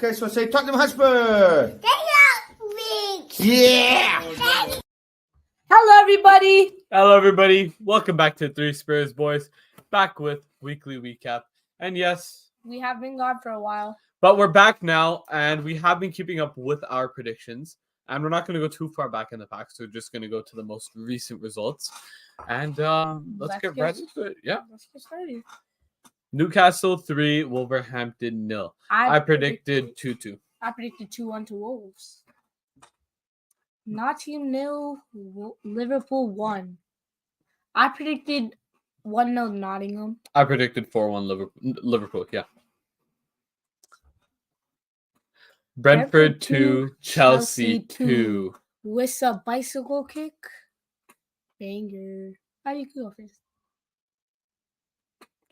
Okay, so say Tottenham Hotspur. Yeah. Hello, everybody. Hello, everybody. Welcome back to Three Spurs Boys. Back with Weekly WeCap. And yes, We have been gone for a while. but we're back now, and we have been keeping up with our predictions. And we're not going to go too far back in the pack, so we're just going to go to the most recent results. And let's get right into it. Yeah. Let's get started. Newcastle 3, Wolverhampton 0. I predicted 2-2. I predicted 2-1 to Wolves. Nottingham 0, Liverpool 1. I predicted 1-0 Nottingham. I predicted 4-1 Liverpool, yeah. Brentford 2, Chelsea 2. With a bicycle kick. Banger. How do you go first?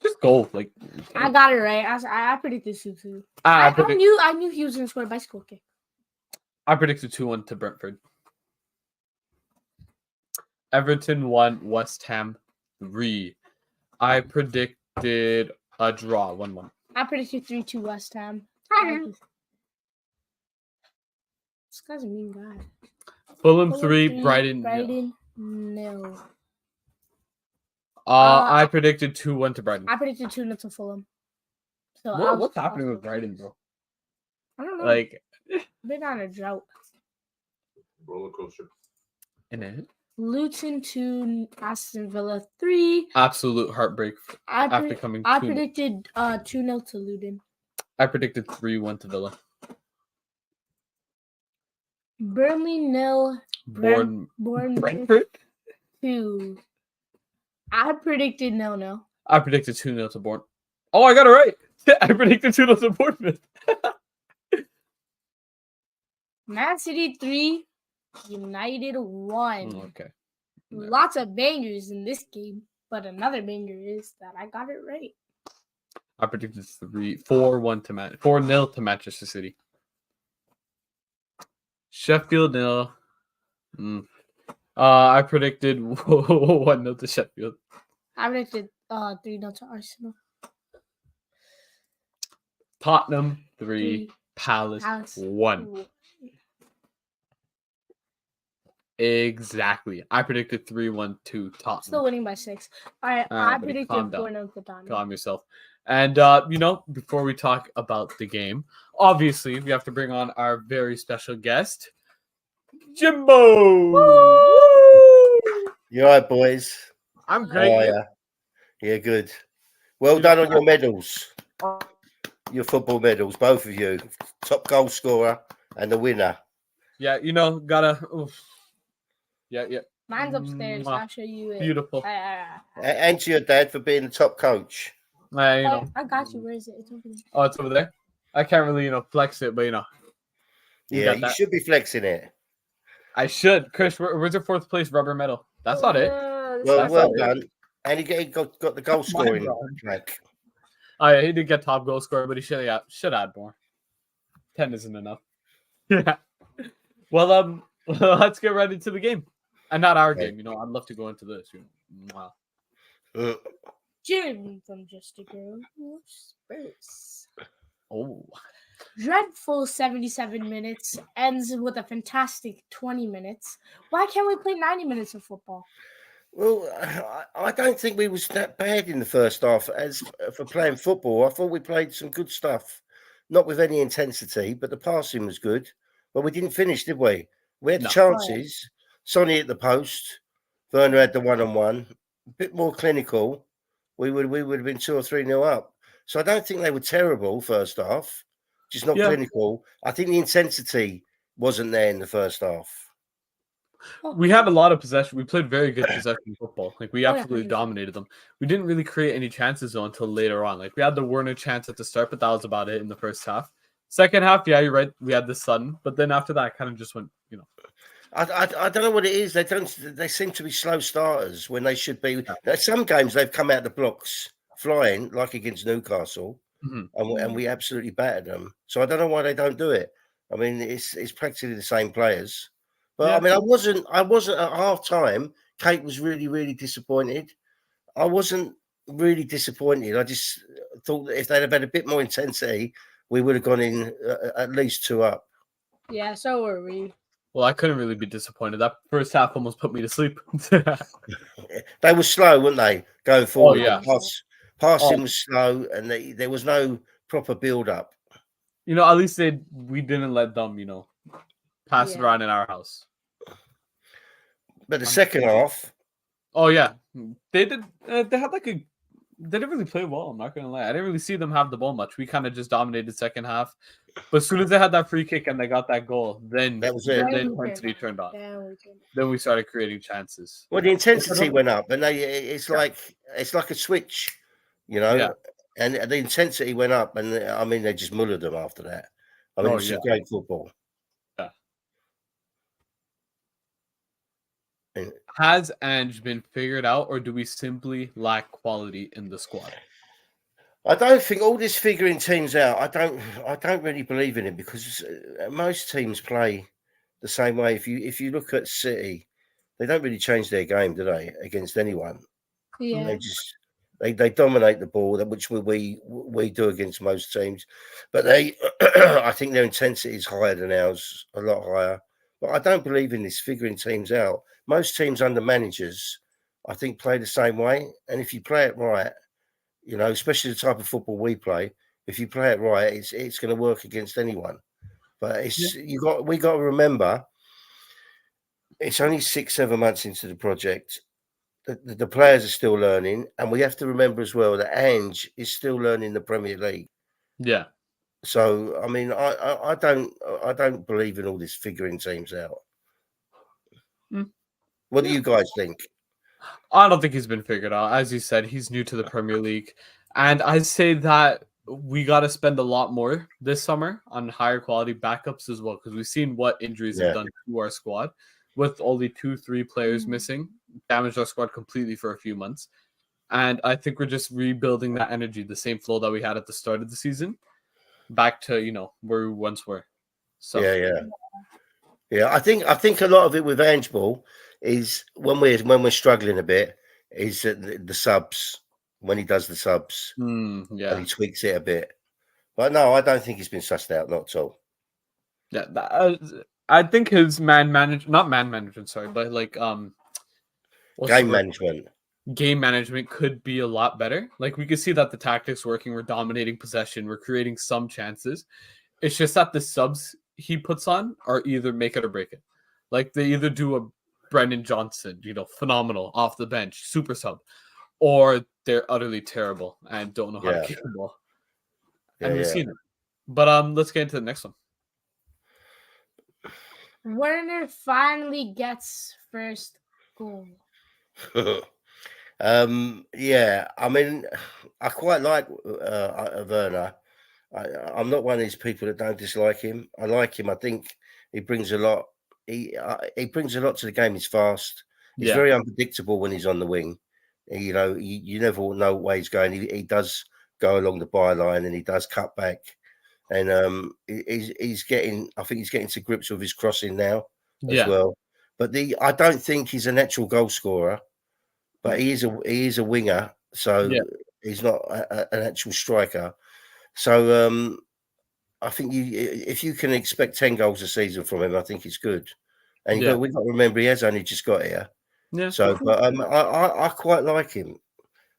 Just go. Like I got it right. I predicted 2-2. I I knew he was going to score a bicycle kick. I predicted 2-1 to Brentford. Everton 1, West Ham 3. I predicted a draw, 1-1. I predicted 3-2 West Ham. This guy's a mean guy. Fulham 3, Brighton 0. I predicted 2-1 to Brighton. I predicted 2-0 to Fulham. So What's happening with Brighton, bro? I don't know. Like, They're on a drought. Roller coaster. in it. Luton 2, Aston Villa 3. Absolute heartbreak after coming. I predicted 2-0 to Luton. I predicted 3-1 to Villa. Burnley 0. Brentford 2. I predicted 0-0. I predicted 2-0 to Bournemouth. Oh, I got it right. I predicted 2-0 to Bournemouth. Man City 3, United 1. Okay. Lots of bangers in this game, but another banger is that I got it right. I predicted 4-1 to 4-0 to Manchester City. Sheffield 0. I predicted 1-0 to Sheffield. I predicted 3-0 to Arsenal. Tottenham 3, Palace 1. Exactly. I predicted 3-1 to Tottenham. Still winning by 6. I predicted 4-0 to Tottenham. Calm yourself. And, before we talk about the game, obviously, we have to bring on our very special guest, Jimbo. Woo! You all right, boys? I'm great. Oh, yeah. Yeah, good. Well done on your medals. Your football medals, both of you. Top goal scorer and the winner. Yeah, gotta... Oof. Yeah. Mine's upstairs. I'll show you it. Beautiful. And to your dad for being the top coach. I got you. Where is it? It's over there. Oh, it's over there? I can't really, flex it, but, Yeah, you should be flexing it. I should. Chris, where's your fourth place rubber medal? That's not it. Well done. And he got the goal scoring track. Oh, yeah, he did get top goal scorer, but he should add more. 10 isn't enough. Yeah. Well, let's get right into the game. And not our game. I'd love to go into this. Wow. Jim from Just a Girl Who Loves Spurs. Oh. Dreadful 77 minutes ends with a fantastic 20 minutes. Why can't we play 90 minutes of football? Well, I don't think we was that bad in the first half as for playing football. I thought we played some good stuff, not with any intensity, but the passing was good. But we didn't finish, did we? We had chances. Sonny at the post. Werner had the 1-on-1. A bit more clinical. We would have been 2 or 3-0 up. So I don't think they were terrible first half. Just not clinical. I think the intensity wasn't there in the first half. We had a lot of possession. We played very good possession football. Like, we absolutely dominated them. We didn't really create any chances, though, until later on. Like, we had the Werner chance at the start, but that was about it in the first half. Second half, yeah, you're right. We had the Sun. But then after that, kind of just went, I don't know what it is. They seem to be slow starters when they should be. Some games, they've come out the blocks flying, like against Newcastle. And we absolutely battered them. So I don't know why they don't do it. I mean, it's practically the same players. But I mean, I wasn't at half time. Kate was really, really disappointed. I wasn't really disappointed. I just thought that if they'd have had a bit more intensity, we would have gone in at least 2 up. Yeah, so were we. Well, I couldn't really be disappointed. That first half almost put me to sleep. They were slow, weren't they? Going forward, yeah. passing was slow, and there was no proper build up. At least we didn't let them, pass it Yeah. around in our house. But the second half, Oh yeah, they did. They had like a. They didn't really play well. I'm not gonna lie. I didn't really see them have the ball much. We kind of just dominated second half. But as soon as they had that free kick and they got that goal, then that was it. the intensity turned on. Then Then we started creating chances. Well, the intensity went up, and it's like a switch, Yeah. And the intensity went up, and I mean they just mullered them after that. I mean, it's some great football. Yeah. And Has Ange been figured out, or do we simply lack quality in the squad? I don't think all this figuring teams out. I don't really believe in it because most teams play the same way. If you look at City, they don't really change their game, do they, against anyone? Yeah. They just they dominate the ball, which we do against most teams. But I think their intensity is higher than ours, a lot higher. But I don't believe in this figuring teams out. Most teams under managers, I think, play the same way. And if you play it right, especially the type of football we play, if you play it right, it's going to work against anyone. But we got to remember, it's only 6-7 months into the project. The players are still learning, and we have to remember as well that Ange is still learning the Premier League. Yeah. So I mean, I don't believe in all this figuring teams out. What do you guys think? I don't think he's been figured out. As you said, he's new to the Premier League. And I'd say that we got to spend a lot more this summer on higher quality backups as well, because we've seen what injuries have done to our squad. With only 2-3 players missing, damaged our squad completely for a few months. And I think we're just rebuilding that energy, the same flow that we had at the start of the season, back to, where we once were. So Yeah. I think a lot of it with Ange Ball is when we're struggling a bit is the subs, when he does the subs, and he tweaks it a bit. But no, I don't think he's been sussed out, not at all. Yeah, I think his not man management, sorry, but like game management could be a lot better. Like we could see that the tactics working, we're dominating possession, we're creating some chances. It's just that the subs he puts on are either make it or break it. Like they either do a Brendan Johnson, phenomenal off the bench, super sub, or they're utterly terrible and don't know how to kick the ball. And we've seen it. But let's get into the next one. Werner finally gets first goal. Yeah, I mean, I quite like Werner. I'm not one of these people that don't dislike him. I like him. I think he brings a lot. He brings a lot to the game. He's fast. He's very unpredictable when he's on the wing. You never know what way he's going. He does go along the byline and he does cut back. And he's getting. I think he's getting to grips with his crossing now as well. But I don't think he's a natural goal scorer. But he is a winger, so he's not an actual striker. So I think if you can expect 10 goals a season from him, I think it's good. And we've got to remember he has only just got here. Yeah. So, but I quite like him.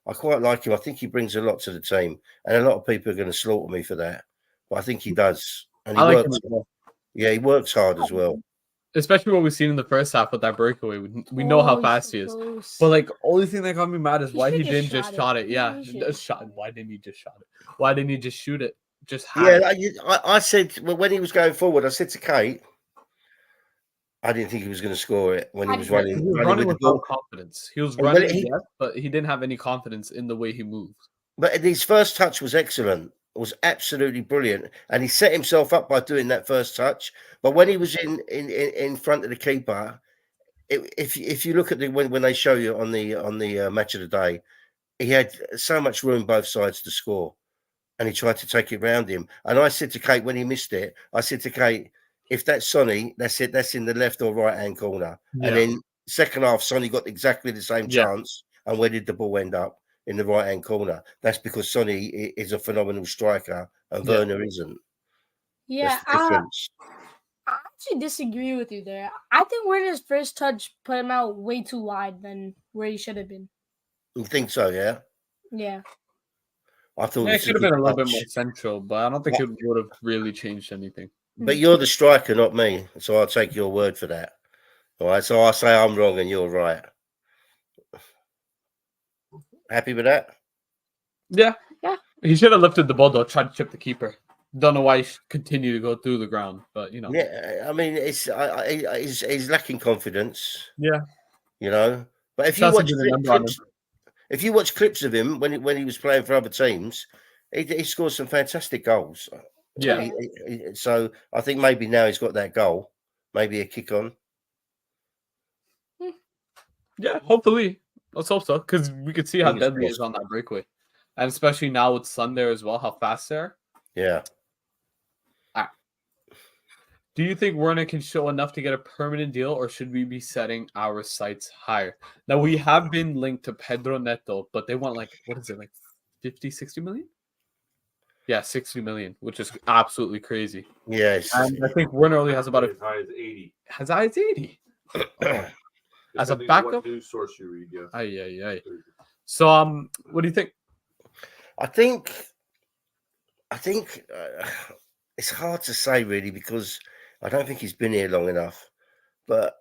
I think he brings a lot to the team, and a lot of people are going to slaughter me for that. But I think he does, and he works. Yeah, he works hard as well. Especially what we've seen in the first half with that breakaway. We know how fast he is. But like, only thing that got me mad is why he didn't just shot it. Yeah, why didn't he just shot it? Why didn't he just shoot it? I said when he was going forward, I said to Kate, I didn't think he was going to score it when he was running. He was running without confidence. He was running, but he didn't have any confidence in the way he moved. But his first touch was excellent. It was absolutely brilliant, and he set himself up by doing that first touch. But when he was in front of the keeper, if you look at when they show you on the match of the day, he had so much room both sides to score, and he tried to take it round him. And I said to Kate when he missed it, I said to Kate, if that's Sonny, that's it. That's in the left or right hand corner. Yeah. And then second half, Sonny got exactly the same chance. And where did the ball end up? in the right hand corner. That's because Sonny is a phenomenal striker and Werner isn't. Yeah, That's the difference. I actually disagree with you there. I think Werner's first touch put him out way too wide than where he should have been. You think so? Yeah. Yeah. I thought Yeah, it was could have been a little bit more central, but I don't think it would have really changed anything. But you're the striker, not me. So I'll take your word for that. All right. So I say I'm wrong and you're right. Happy with that? Yeah. Yeah. He should have lifted the ball though, tried to chip the keeper. Don't know why he continued to go through the ground, but you know. Yeah. I mean, he's lacking confidence. Yeah. You know. But if you Chelsea watch did a number on him. if you watch clips of him when he was playing for other teams, he scores some fantastic goals. Yeah. So I think maybe now he's got that goal, maybe a kick on. Yeah, hopefully. Let's hope so, because we could see how Fingers deadly he is crossed. on that breakaway, and especially now with Sun there as well, how fast they are. Yeah. Do you think Werner can show enough to get a permanent deal, or should we be setting our sights higher? Now, we have been linked to Pedro Neto, but they want like 50, 60 million? Yeah, 60 million, which is absolutely crazy. Yes. And I think Werner only has about as high as 80. As high as 80. As a Depending on backup? what news source you read, yeah. Aye. So, what do you think? I think it's hard to say really because I don't think he's been here long enough. But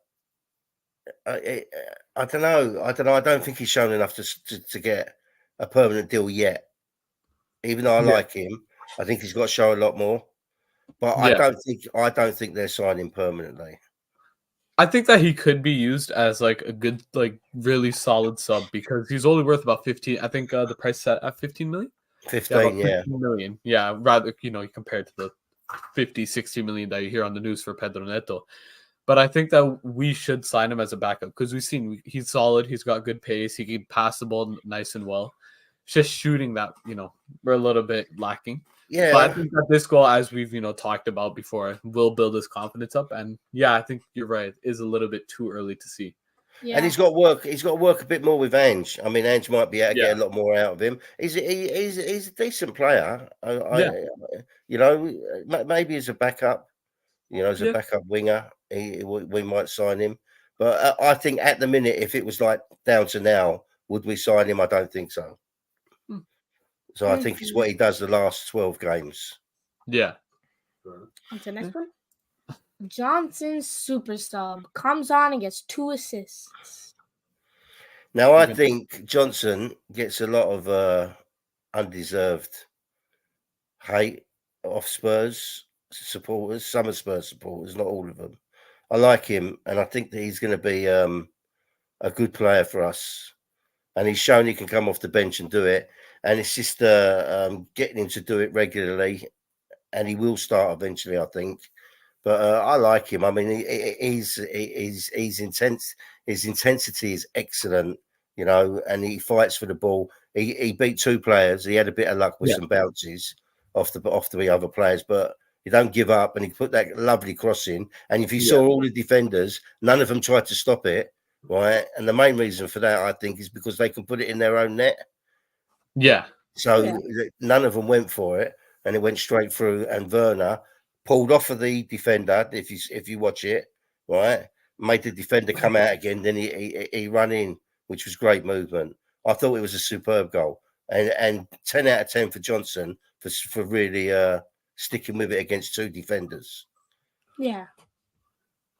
I don't know. I don't think he's shown enough to get a permanent deal yet. Even though I like him, I think he's got to show a lot more. But I don't think they're signing permanently. I think that he could be used as like a good, like really solid sub because he's only worth about 15. I think the price set at 15 million. 15, yeah, 15 million. Yeah, rather compared to the 50, 60 million that you hear on the news for Pedro Neto. But I think that we should sign him as a backup because we've seen he's solid. He's got good pace. He can pass the ball nice and well. It's just shooting that we're a little bit lacking. Yeah, but I think that this goal, as we've talked about before, will build his confidence up. And yeah, I think you're right. It is a little bit too early to see. Yeah. And he's got to work a bit more with Ange. I mean, Ange might be able to get a lot more out of him. He's a decent player. Maybe as a backup, as a backup winger, we might sign him. But I think at the minute, if it was like down to now, would we sign him? I don't think so. So I think it's what he does the last 12 games. Yeah. On to the next one. Johnson's super sub comes on and gets 2 assists. Now, I think Johnson gets a lot of undeserved hate off Spurs supporters, some of Spurs supporters, not all of them. I like him, and I think that he's going to be a good player for us. And he's shown he can come off the bench and do it. And it's just getting him to do it regularly, and he will start eventually, I think. But I like him. I mean, he's intense. His intensity is excellent, and he fights for the ball. He beat 2 players. He had a bit of luck with some bounces off the other players, but he don't give up. And he put that lovely cross in. And if you saw all the defenders, none of them tried to stop it, right? And the main reason for that, I think, is because they can put it in their own net. Yeah. So none of them went for it, and it went straight through. And Werner pulled off of the defender. If you watch it, right, made the defender come out again. Then he ran in, which was great movement. I thought it was a superb goal, and 10 out of 10 for Johnson for really sticking with it against 2 defenders. Yeah.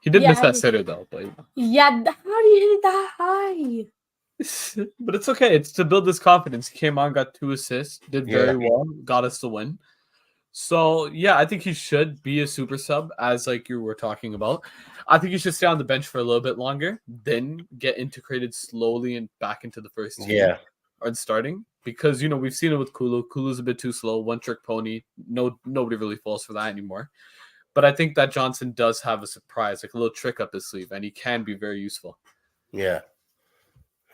He did miss that sitter though, but how do you hit it that high? But it's okay. It's to build his confidence. He came on, got 2 assists, did very well, got us the win. So yeah, I think he should be a super sub, as like you were talking about. I think he should stay on the bench for a little bit longer, then get integrated slowly and back into the first team. Yeah, or starting because we've seen it with Kulu. Kulu's a bit too slow, one trick pony. Nobody really falls for that anymore. But I think that Johnson does have a surprise, like a little trick up his sleeve, and he can be very useful. Yeah.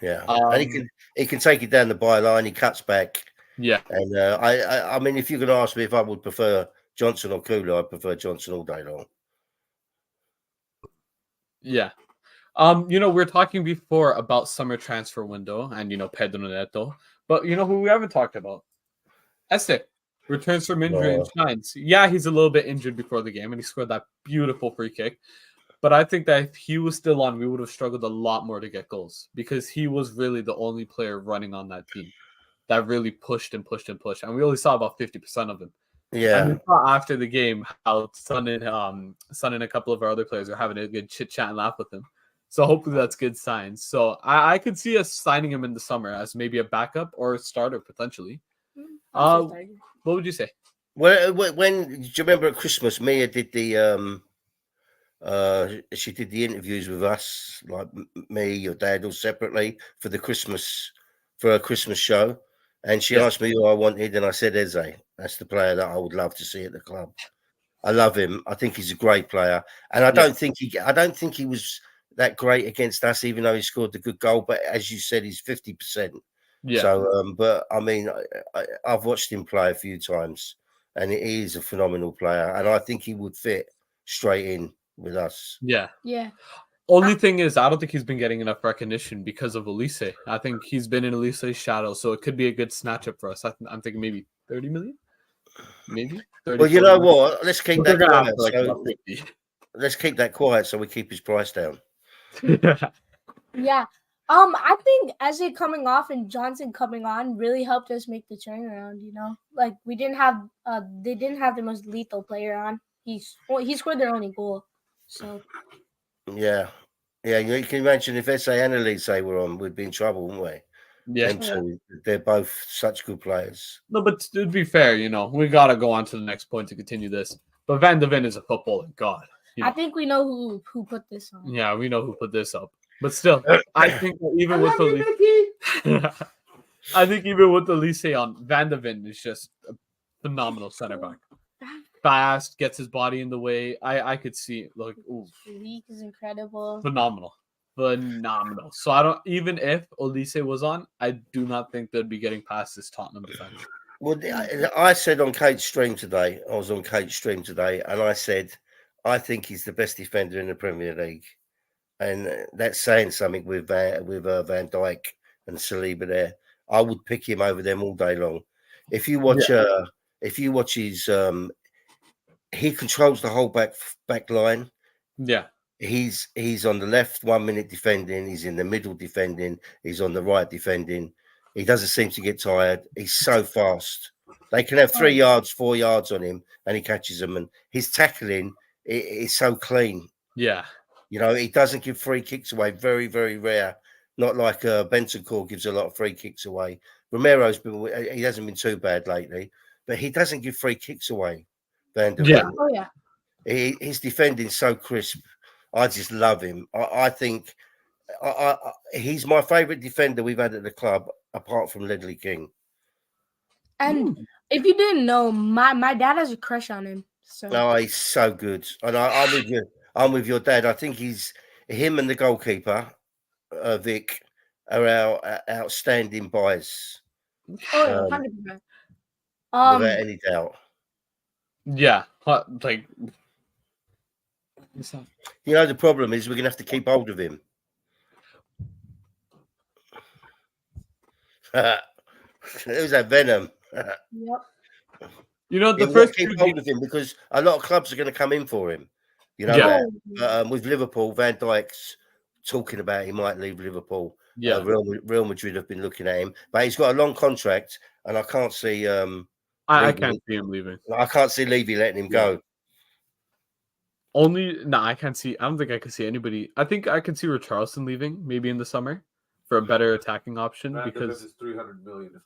And he can take it down the byline. He cuts back. Yeah. And I mean, if you're going to ask me if I would prefer Johnson or Kulu, I prefer Johnson all day long. Yeah. We're talking before about summer transfer window and Pedro Neto, but who we haven't talked about? Esse returns from injury and shines. Yeah, he's a little bit injured before the game, and he scored that beautiful free kick. But I think that if he was still on, we would have struggled a lot more to get goals because he was really the only player running on that team that really pushed and pushed and pushed. And we only saw about 50% of him. Yeah. And we saw after the game how Son and a couple of our other players are having a good chit chat and laugh with him. So hopefully that's good signs. So I could see us signing him in the summer as maybe a backup or a starter potentially. What would you say? Well, when do you remember at Christmas, Mia did she did the interviews with us, like me, your dad, all separately for a Christmas show, and she asked me who I wanted, and I said Eze. That's the player that I would love to see at the club. I love him. I think he's a great player, and I don't think he was that great against us, even though he scored the good goal. But as you said, he's 50%. Yeah. So, but I mean, I've watched him play a few times, and he is a phenomenal player, and I think he would fit straight in with us. Yeah. Yeah. Only thing is, I don't think he's been getting enough recognition because of Elise. I think he's been in Elise's shadow, so it could be a good snatch up for us. I'm thinking maybe 30 million, maybe. 30, well, you know what? Let's keep that quiet. Like let's keep that quiet so we keep his price down. Yeah. I think Eze coming off and Johnson coming on really helped us make the turnaround. Like they didn't have the most lethal player on. He scored their only goal. So. Yeah. You can imagine if Esse and Elise were on, we'd be in trouble, wouldn't we? Yeah. They're both such good players. No, but to be fair, we gotta go on to the next point to continue this. But Van de Ven is a footballer, God. I think we know who put this on. Yeah, we know who put this up. But still, I think that even with I think even with the Elise on, Van de Ven is just a phenomenal center back. Fast, gets his body in the way. I could see like, ooh, Leak is incredible. Phenomenal. So I don't, even if Elise was on, I do not think they'd be getting past this Tottenham defense. Well, I said on Kate's stream today, and I said I think he's the best defender in the Premier League, and that's saying something with Van Dijk and Saliba there. I would pick him over them all day long. If you watch his, he controls the whole back line. Yeah. He's on the left 1 minute defending, he's in the middle defending, he's on the right defending. He doesn't seem to get tired. He's so fast. They can have 3 yards, 4 yards on him, and he catches them. And his tackling is so clean. Yeah. He doesn't give free kicks away. Very, very rare. Not like Bentancur gives a lot of free kicks away. Romero's he hasn't been too bad lately, but he doesn't give free kicks away. Van der Ven. Yeah. Oh yeah. His defending's so crisp. I just love him. I think he's my favourite defender we've had at the club, apart from Ledley King. And if you didn't know, my dad has a crush on him. So. Oh, he's so good. And I'm with you. I'm with your dad. I think him and the goalkeeper, Vic, are our outstanding buys. Oh, 100%. Without any doubt. Yeah. Like, the problem is we're going to have to keep hold of him. Who's that Venom? Yep. The first keep hold of him because a lot of clubs are going to come in for him. That. With Liverpool, Van Dijk's talking about he might leave Liverpool. Yeah, Real Madrid have been looking at him, but he's got a long contract, and I can't see. I can't see him leaving. I can't see Levy letting him go. I can't see. I don't think I can see anybody. I think I can see Richarlison leaving maybe in the summer for a better attacking option because it's 300 million.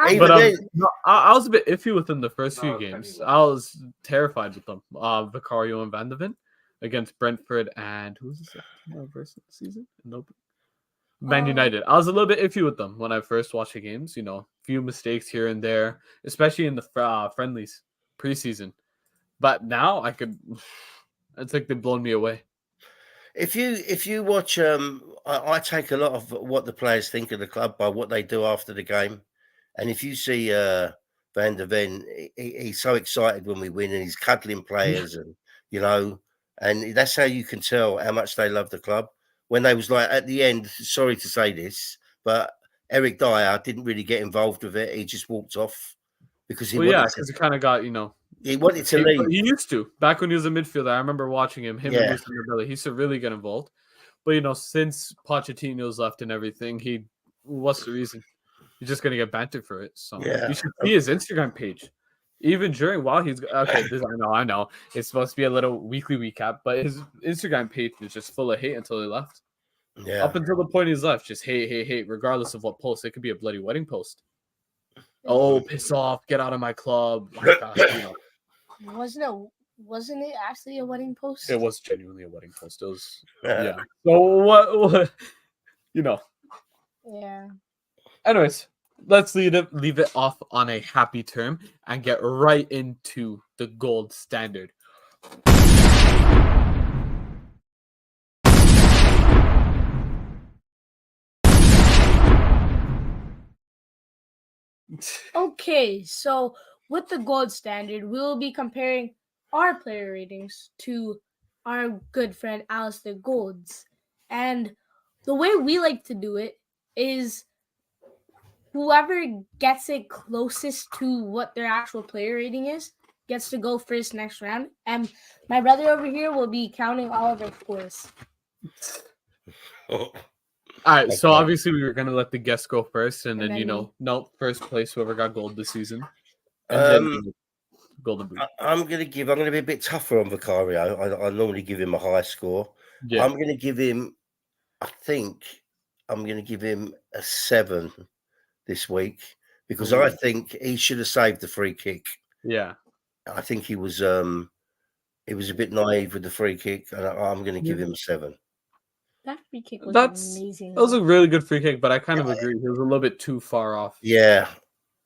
But I was a bit iffy with them the first few games. I was terrified with them. Vicario and Van de Ven against Brentford and who was the first season? Nope. Man United. I was a little bit iffy with them when I first watched the games. Few mistakes here and there, especially in the friendlies preseason. But now it's like they've blown me away. If you watch, I take a lot of what the players think of the club by what they do after the game. And if you see Van de Ven, he's so excited when we win, and he's cuddling players, and and that's how you can tell how much they love the club. When they was like at the end, sorry to say this, but Eric Dyer didn't really get involved with it. He just walked off because he wanted because he kind of got he wanted to leave. He used to back when he was a midfielder. I remember watching him and Yeah. Musa Nabella. He used to really get involved, but since Pochettino's left and everything, what's the reason? He's just gonna get bantered for it. So Yeah. you should see his Instagram page. Even while he's okay, I know it's supposed to be a little weekly recap, but his Instagram page is just full of hate until he left. Yeah. Up until the point he's left, just hate, regardless of what post. It could be a bloody wedding post. Oh, piss off! Get out of my club! Wasn't it actually a wedding post? It was genuinely a wedding post. It was So what? Yeah. Anyways, let's leave it off on a happy term and get right into the gold standard. Okay, so with the gold standard, we will be comparing our player ratings to our good friend Alistair Gold's. And the way we like to do it is whoever gets it closest to what their actual player rating is gets to go first next round. And my brother over here will be counting all of their scores. All right, so obviously we were gonna let the guests go first, and then first place whoever got gold this season, and then golden boot. I'm gonna be a bit tougher on Vicario. I normally give him a high score. Yeah. I'm gonna give him. I think I'm gonna give him a 7 this week because I think he should have saved the free kick. Yeah. I think he was a bit naive with the free kick, and I'm going to give him a 7. That free kick was amazing. That was a really good free kick, but I kind of agree. He was a little bit too far off. Yeah.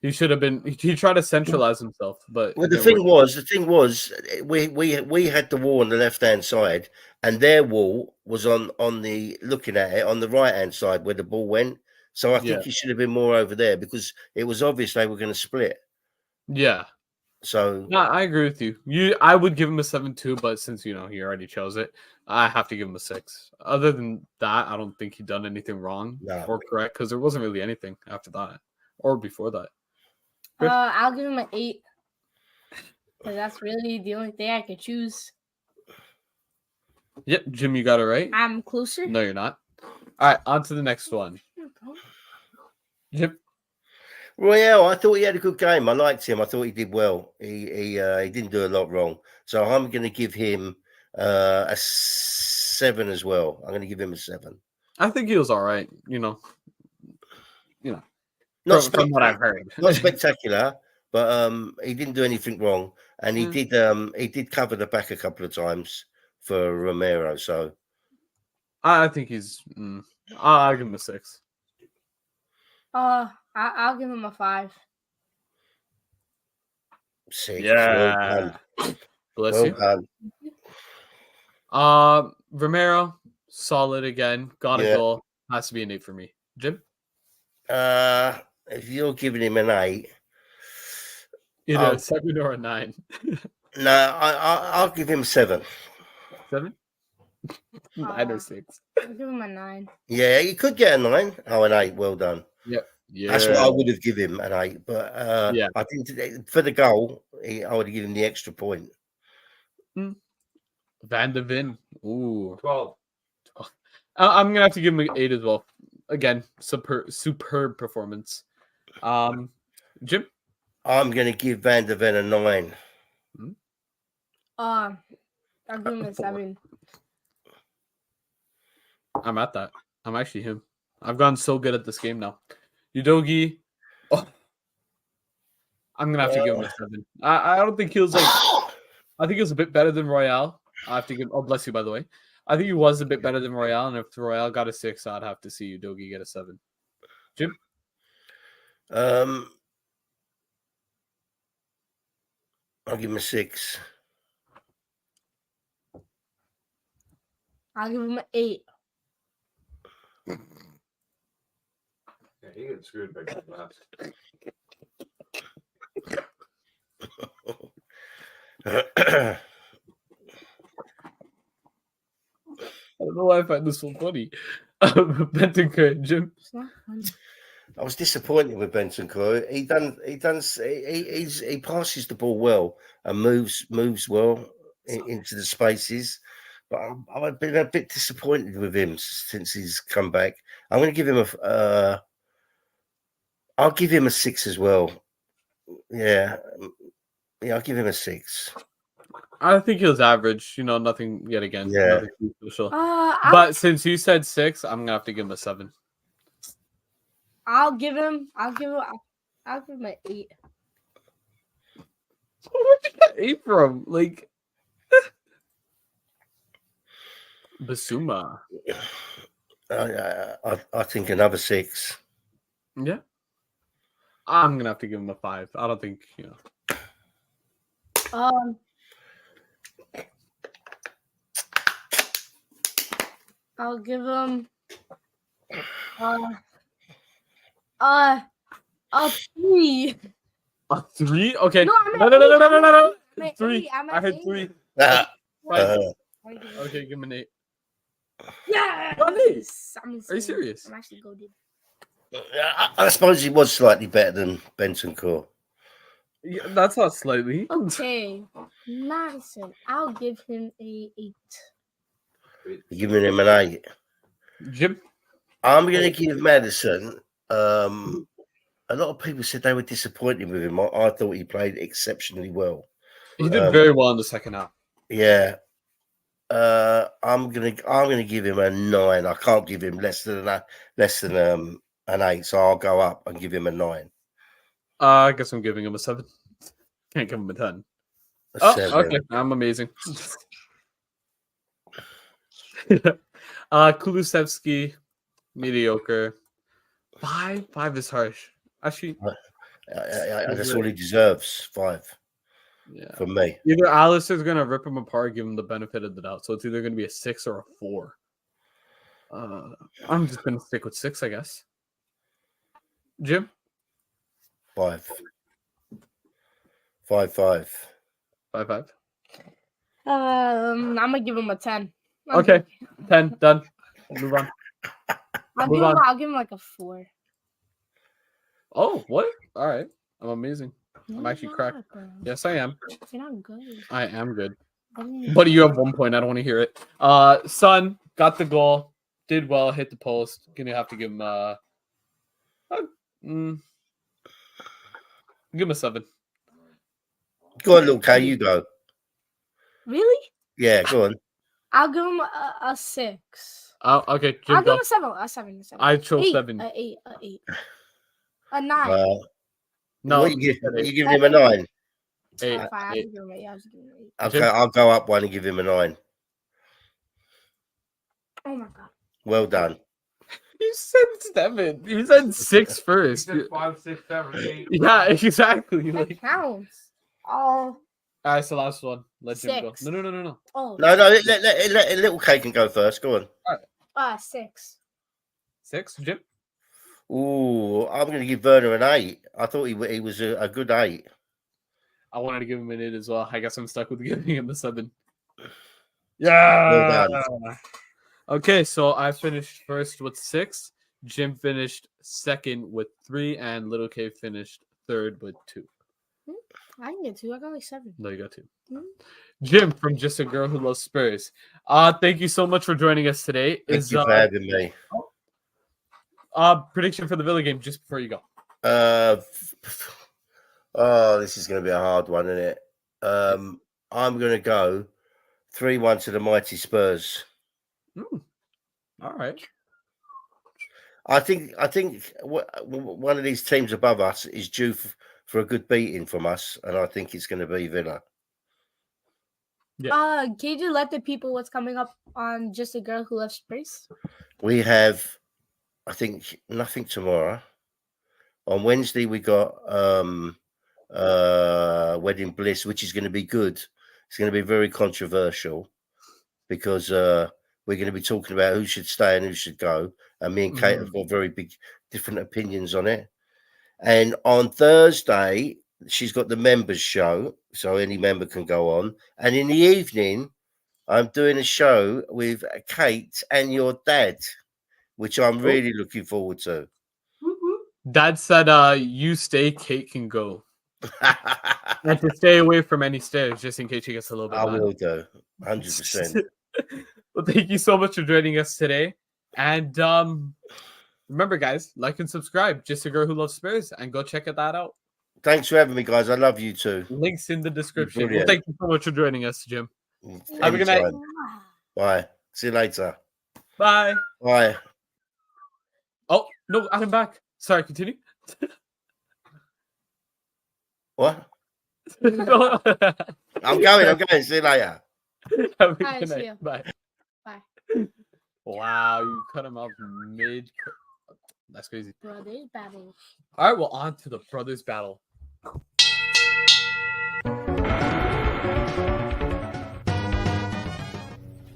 He should have been. He tried to centralize himself, but the thing was, we had the wall on the left hand side, and their wall was on the looking at it on the right hand side where the ball went. So I think he should have been more over there because it was obvious they were going to split. Yeah. So no, I agree with you. I would give him a 7 too, but since he already chose it, I have to give him a 6. Other than that, I don't think he done anything wrong or correct because there wasn't really anything after that or before that. I'll give him an 8 because that's really the only thing I could choose. Yep, Jim, you got it right. I'm closer. No, you're not. All right, on to the next one. Jim. Royale, I thought he had a good game. I liked him. I thought he did well. He didn't do a lot wrong. So I'm going to give him a 7 as well. I'm going to give him a 7. I think he was all right. From what I've heard, not spectacular, but he didn't do anything wrong, and he did cover the back a couple of times for Romero. So I think he's. I'll give him a 6. I'll give him a 5. 6. Yeah. Bless you. Romero, solid again. Got a goal. Has to be an 8 for me. Jim? If you're giving him an 8, either a 7 or a 9. No, I'll give him 7. 7? 9 or 6. I'll give him a 9. Yeah, you could get a 9. Oh, an 8. Well done. Yep. Yeah. That's what I would have given him, an 8. But I think for the goal, I would have given him the extra point. Van de Ven. Ooh. 12. I'm going to have to give him an 8 as well. Again, superb performance. Jim? I'm going to give Van de Ven a 9. I'll give him a 7. I'm at that. I'm actually him. I've gotten so good at this game now. Udogi. Oh. I'm going to have to give him a 7. I don't think he was like... I think he was a bit better than Royale. I have to give... Oh, bless you, by the way. I think he was a bit better than Royale, and if Royale got a 6, I'd have to see Udogi get a 7. Jim? I'll give him a 6. I'll give him an 8. Yeah, he gets screwed by good last. why I find this so funny. Bentancur, Jim. It's not funny. I was disappointed with Bentancur. He passes the ball well and moves well into the spaces. But I've been a bit disappointed with him since he's come back. I'm going to give him I'll give him a 6 as well. Yeah, I'll give him a 6. I think he was average. Nothing yet again. Yeah. Nothing too special. I'll But since you said 6, I'm gonna have to give him a 7. give him an 8. Where'd you get 8 from? Like Basuma. I think another 6. Yeah. I'm gonna have to give him a 5. I don't think I'll give him a 3. A 3. Okay. No, I'm No. I'm at 3. 8. I'm I at heard 8. 3. Uh, Okay, give him an 8. Yeah. What is? I'm Are you insane. serious? I'm actually goated. I suppose he was slightly better than Bentancur. Yeah, that's not slightly. Okay, Madison. I'll give him a 8. You're giving him an 8. Jim. I'm going to give Madison. A lot of people said they were disappointed with him. I thought he played exceptionally well. He did very well in the second half. Yeah. I'm gonna give him a 9. I can't give him less than an 8, so I'll go up and give him a 9. I guess I'm giving him a 7. Can't give him a 10. A 7. Okay. I'm amazing. Kulusevski, mediocre. 5 is harsh. Actually, That's all he deserves. 5 yeah. from me. Either Alistair's gonna rip him apart, give him the benefit of the doubt. So it's either gonna be a 6 or a 4. I'm just gonna stick with 6, I guess. Jim? 5. 5. 5. I'm gonna give him a 10. Okay. 10, done. Move on. I'll give him like a 4. Oh, what? All right. I'm amazing. I'm actually You're cracked. not, bro. Yes, I am. You're not good. I am good. Then- Buddy, you have 1 point. I don't want to hear it. Son got the goal. Did well. Hit the post. Gonna have to give him give him a 7. Go on, little K. You go. Really? Yeah, go on. I'll give him a 6. Okay, Jim, I'll give go. him a 7. A 7. A 7. I chose 8, 7. A 8. A 8. A 9. No, What you giving him a 9? 8. Fine, I 8. can give him 8. I was giving him 8. Okay, Jim? I'll go up 1 and give him a 9. Oh my god. Well done. You said 7. You said 6 first. 5, 6, 7, 8. Yeah, exactly. That Like, counts. Oh. all right, so last one. Let Jim go. 6. No. Oh. No, let little K can go first. Go on. 6. 6, Jim? Ooh, I'm going to give Werner an 8. I thought he was a good 8. I wanted to give him an 8 as well. I guess I'm stuck with giving him a 7. Yeah. Well done. Okay, so I finished first with 6. Jim finished second with 3, and Little K finished third with 2. I can get 2. I got like 7. No, you got 2. Mhm. Jim from Just a Girl Who Loves Spurs. Thank you so much for joining us today. Thank you for having me. Prediction for the Villa game just before you go. This is going to be a hard one, isn't it? I'm going to go 3-1 to the mighty Spurs. All right. I think one of these teams above us is due for a good beating from us, and I think it's going to be Villa. Can you just let the people what's coming up on Just a Girl Who Loves Spurs? We have, I think, nothing tomorrow. On Wednesday, we got Wedding Bliss, which is going to be good. It's going to be very controversial because we're going to be talking about who should stay and who should go. And me and Kate have got very big different opinions on it. And on Thursday, she's got the members show, so any member can go on. And in the evening, I'm doing a show with Kate and your dad, which I'm really looking forward to. Dad said, "You stay, Kate can go." And to stay away from any stairs, just in case she gets a little bit I mad. will do, 100%. Well, thank you so much for joining us today. And remember, guys, like and subscribe. Just a Girl Who Loves Spurs, and go check that out. Thanks for having me, guys. I love you too. Links in the description. Well, Brilliant. thank you so much for joining us, Jim. Have a good night. Anytime. Bye. See you later. Bye. Bye. Oh, no, I'm back. Sorry, continue. What? No. I'm going. See you later. Have a Alright, good see night. ya. Bye. Bye. Wow, you cut him off mid. That's crazy. Brothers battle. All right, well, on to the brothers battle.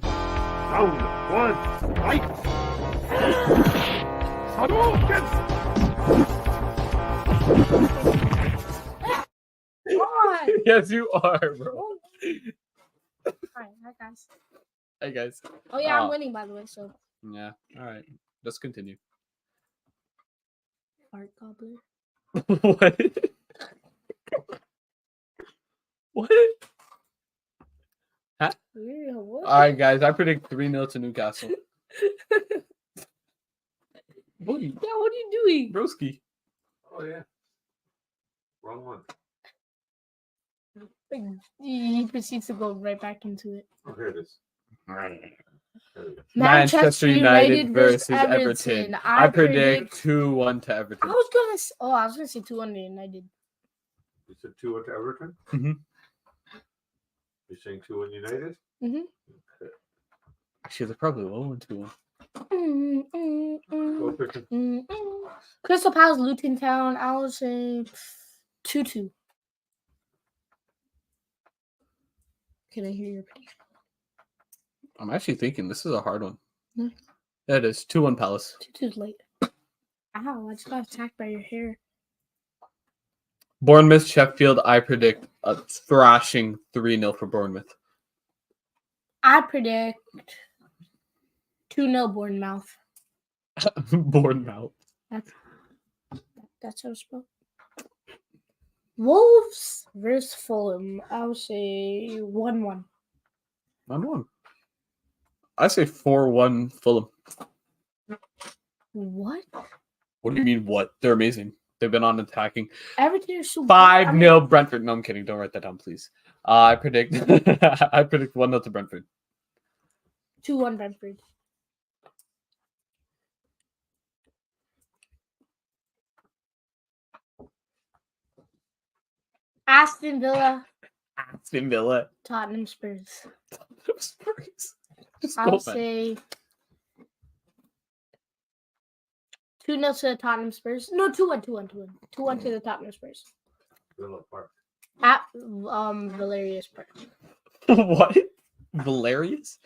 Round one, fight! Hadouken! Come on. Yes, you are, bro. Hi guys. Hey, guys. Oh yeah, Oh. I'm winning by the way. So Yeah. All right. Let's continue. fart gobbler. What? What? Yeah, what? All right, guys. I predict 3-0 to Newcastle. What are you, Yeah, what are you doing? broski? Oh, yeah. Wrong one. Like, he proceeds to go right back into it. Oh, here it is. There it is. Manchester United versus Everton. I I predict 2-1 to Everton. I was gonna say 200 United. You said 2-1 to Everton? Mhm. You're saying 2-1 United? Actually, they're probably 1-2. Go Christian. Crystal Palace, Luton Town. I would say 2-2. Can I hear your prediction? I'm actually thinking this is a hard one. Hmm. Yeah, it is 2-1 Palace. 2-2's late. Ow! I just got attacked by your hair. Bournemouth, Sheffield. I predict a thrashing 3-0 for Bournemouth. I predict 2-0 Bournemouth. Bournemouth. That's how it's spelled. Wolves versus Fulham. I would say 1-1. 1-1. I say 4-1 Fulham. What? What do you mean? What? They're amazing. They've been on attacking. Everything is so 5-0 Brentford. No, I'm kidding. Don't write that down, please. I predict. I predict 1-0 to Brentford. 2-1 Brentford. Aston Villa, Aston Villa. Tottenham Spurs. Spurs. Just I'll go, man. say 2-0 to the Tottenham Spurs. No, 2-1, 2-1, 2-1. 2-1 to the Tottenham Spurs. Villa Park. At Valerius Park. What? Valerius?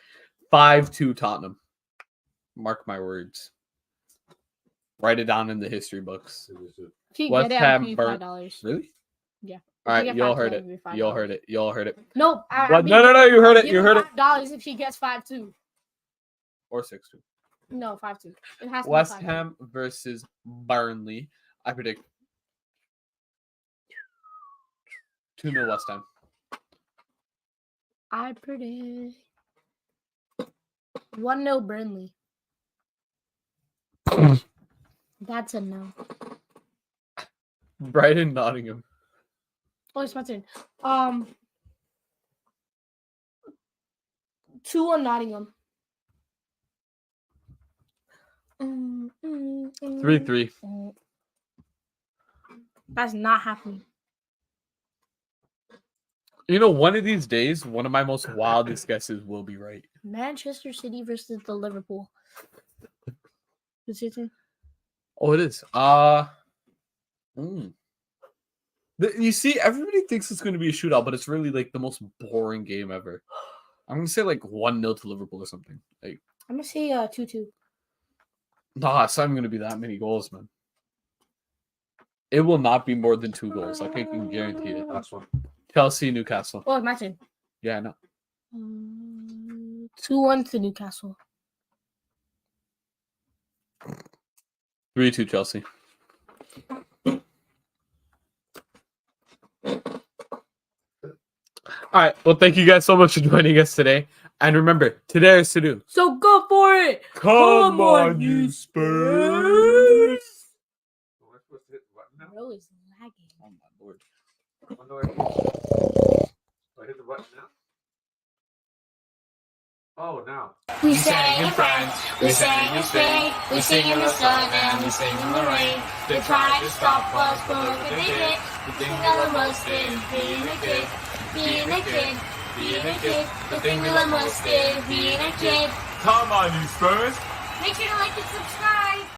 5-2 Tottenham. Mark my words. Write it down in the history books. If you West get it, I'll Ham give you burnt- $5. Really? Yeah. All right, get you all 5, heard I'll it. give you You all $5. heard it. You all heard it. Nope. What? No, you heard it. You heard it. $5 if she gets 5-2. Or 6-2. No, 5-2. It has to West be 5-2. Ham versus Burnley. I predict 2-0 West Ham. I predict 1-0 Burnley. That's a no. Brighton, Nottingham. Oh, it's my turn. 2-1 Nottingham. 3-3. That's not happening. You know, one of these days, one of my most wildest guesses will be right. Manchester City versus the Liverpool. What's your turn? Oh, it is. You see, everybody thinks it's going to be a shootout, but it's really like the most boring game ever. I'm going to say like 1-0 to Liverpool or something. Like, I'm going to say 2-2. nah, it's not even going to be that many goals, man. It will not be more than 2 goals. I can guarantee it. Last one. Chelsea, Newcastle. Oh, it's my turn. Yeah, I know. 2-1 to Newcastle. 3-2 Chelsea. All right. Well, thank you guys so much for joining us today. And remember, today is to do. So go for it. Come on, you Spurs. So we're supposed to hit the button now? Bro is lagging. Oh my lord. When do I hit the button now? Oh, now. We sang in France, we sang in Spain, we sing in the sun and we sing in the rain. They tried to stop us, but they didn't. The thing we love most is being a kid, being a kid, being a kid. The thing we love most is being a kid. Come on, you Spurs. Make sure to like and subscribe.